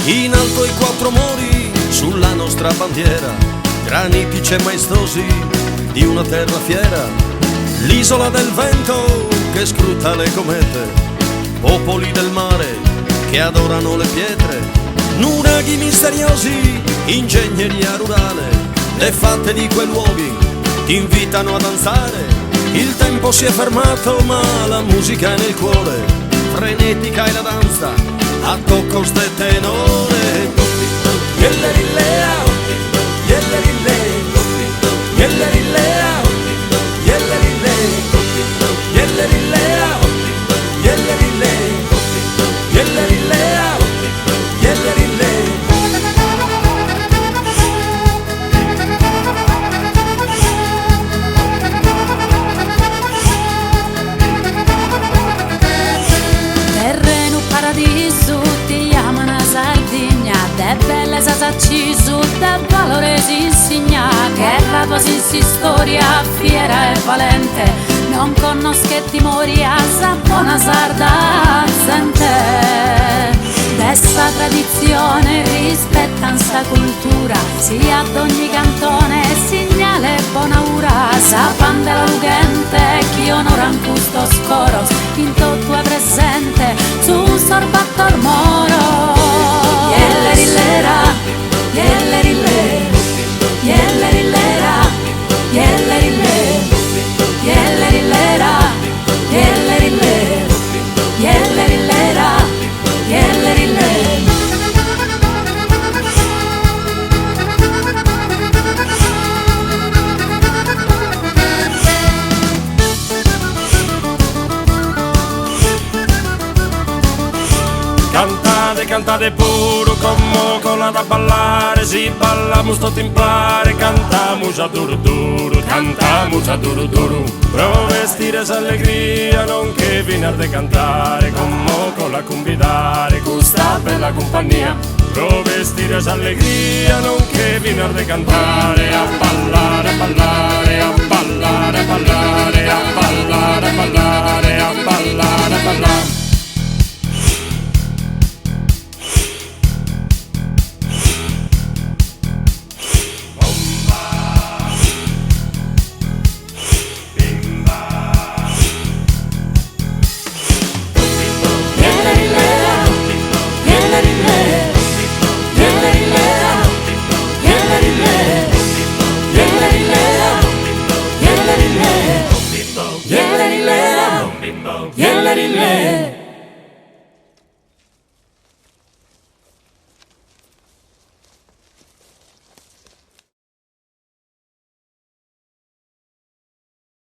In alto i quattro muri sulla nostra bandiera, granitici e maestosi di una terra fiera. L'isola del vento che scruta le comete, popoli del mare che adorano le pietre, nuraghi misteriosi, ingegneria rurale. Le fate di quei luoghi ti invitano a danzare. Il tempo si è fermato ma la musica è nel cuore, frenetica è la danza a tocco ste tenore. Yellerilea, yellerile, yellerilea, yellerile, yellerilea, yellerile, yellerilea, yellerile. Terreno paradiso ti chiamano Sardegna, de belle sasaccisu, de valore si insegna, che la tua si storia fiera e valente, non conosco e timori a sa buona sarda sente. Dessa tradizione rispettan sta cultura, sia ad ogni cantone segnale buona ura, sapan della lugente chi onoran custo scoros, in tutto è presente su un sorbattor moro. Yellerilera, yellerile, yellerilera, yellerile, yellerilera, yellerile, yellerilera, yellerile. Cantate, cantate pure come cola da ballare, si balla musto timplare, cantamus a duro duro, cantamus a duro duro. Pro vestire s'allegria, non che viene de cantare, come cola convidare, questa bella compagnia. Pro vestire s'allegria, non che viene de cantare, a ballare, a ballare, a ballare, a ballare, a ballare, a ballare, a ballare, a ballare. Yellerilera, yellerile.